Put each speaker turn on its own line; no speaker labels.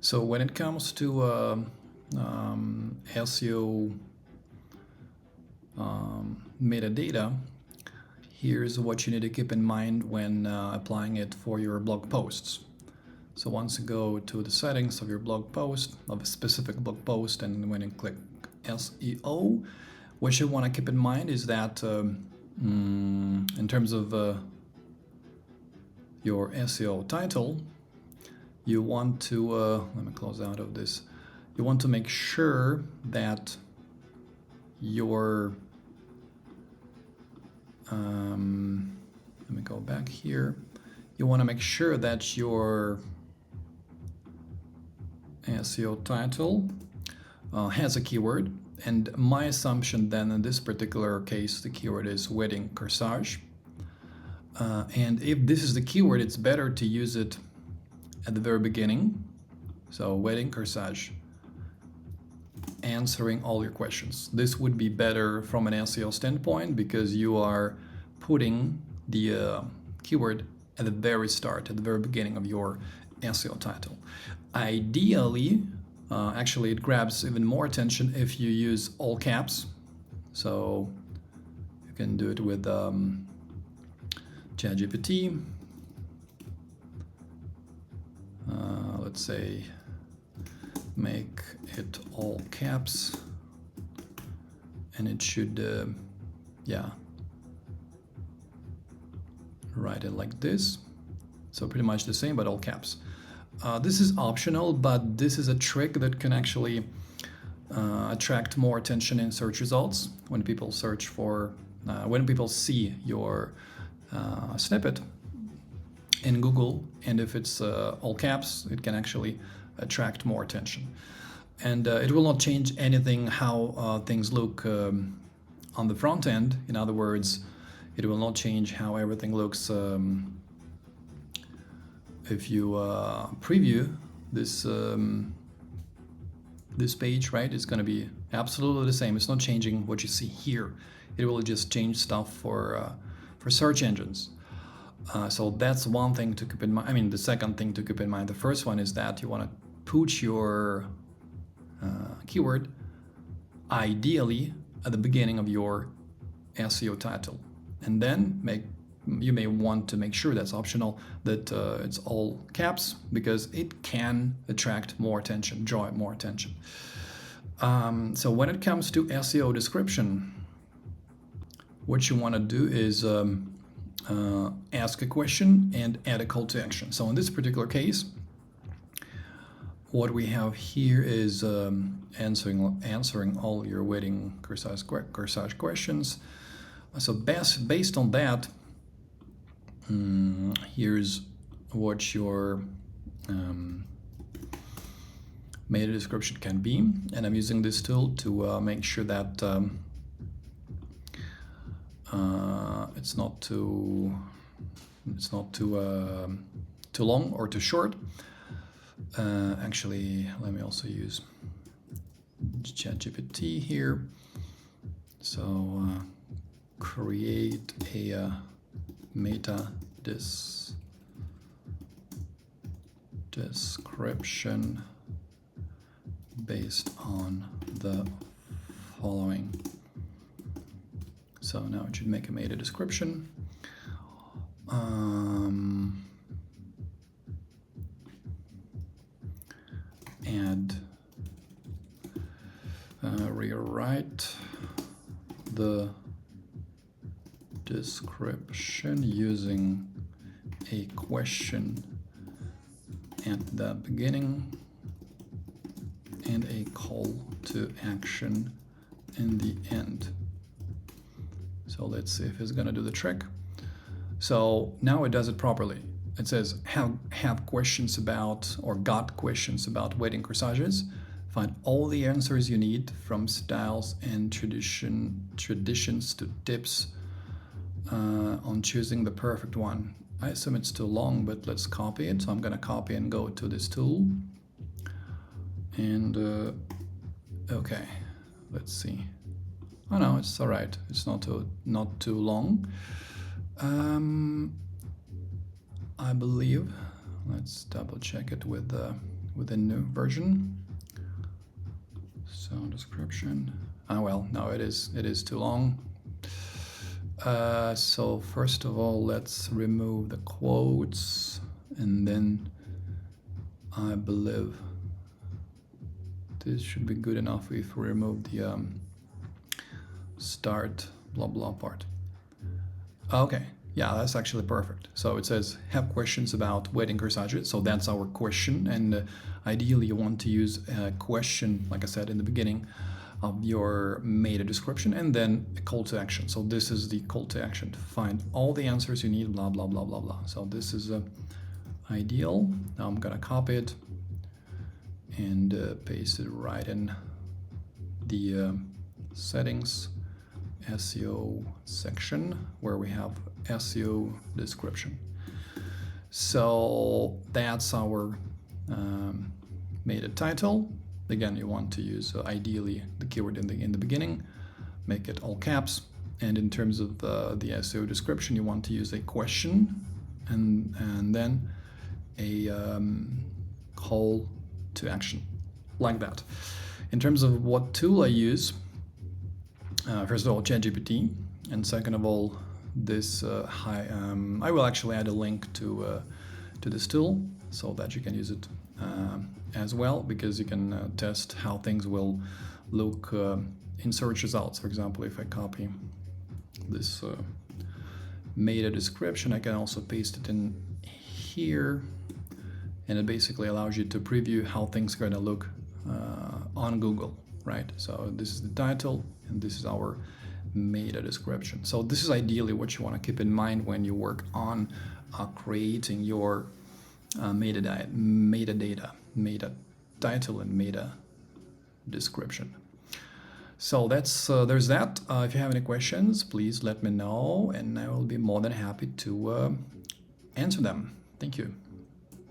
So when it comes to SEO metadata, here's what you need to keep in mind when applying it for your blog posts. So once you go to the settings of your blog post, of a specific blog post, and when you click SEO, what you want to keep in mind is that in terms of your SEO title, you want to, let me close out of this, you want to make sure that your, let me go back here, you want to make sure that your SEO title has a keyword, and my assumption then in this particular case the keyword is wedding corsage, and if this is the keyword, it's better to use it at the very beginning. So wedding corsage, answering all your questions. This would be better from an SEO standpoint because you are putting the keyword at the very start, at the very beginning of your SEO title. Ideally, actually it grabs even more attention if you use all caps. So you can do it with ChatGPT. Let's say make it all caps, and it should write it like this. So pretty much the same, but all caps. This is optional, but this is a trick that can actually attract more attention in search results when people search for, when people see your snippet in Google, and if it's all caps, it can actually attract more attention. And it will not change anything how things look on the front end. In other words, it will not change how everything looks if you preview this this page, right? It's going to be absolutely the same. It's not changing what you see here. It will just change stuff for search engines. So that's one thing to keep in mind. I mean, the second thing to keep in mind. The first one is that you want to put your keyword ideally at the beginning of your SEO title, and then you may want to make sure, that's optional, that it's all caps, because it can attract more attention, draw more attention. So when it comes to SEO description, what you want to do is ask a question and add a call to action. So in this particular case, what we have here is answering all your wedding corsage questions. So based on that, here's what your meta description can be, and I'm using this tool to make sure that it's not too long or too short. Actually, let me also use ChatGPT here. So create a meta description based on the following. So now it should make a meta description. And rewrite the description using a question at the beginning and a call to action in the end. So let's see if it's gonna do the trick. So now it does it properly. It says have questions about, or got questions about wedding corsages. Find all the answers you need, from styles and traditions to tips on choosing the perfect one. I assume it's too long, but let's copy it. So I'm gonna copy and go to this tool. And okay, let's see. Oh no, it's all right. It's not too long. I believe. Let's double check it with with the new version. So description. Well, no, it is too long. So first of all, let's remove the quotes, and then I believe this should be good enough if we remove the start blah blah part. Okay, yeah, that's actually perfect. So it says have questions about wedding corsages. So that's our question, and ideally you want to use a question, like I said in the beginning of your meta description, and then a call to action. So this is the call to action to find all the answers you need, blah blah blah blah blah. So this is ideal. Now I'm gonna copy it and paste it right in the settings SEO section where we have SEO description. So that's our meta title. Again, you want to use ideally the keyword in the beginning, make it all caps. And in terms of the SEO description, you want to use a question and then a call to action, like that. In terms of what tool I use, first of all, ChatGPT, and second of all, this I will actually add a link to this tool so that you can use it as well, because you can test how things will look in search results. For example, if I copy this meta description, I can also paste it in here, and it basically allows you to preview how things are going to look on Google, right? So this is the title, and this is our meta description. So this is ideally what you want to keep in mind when you work on creating your metadata, meta title, and meta description. So that's there's that. If you have any questions, please let me know, and I will be more than happy to answer them. Thank you.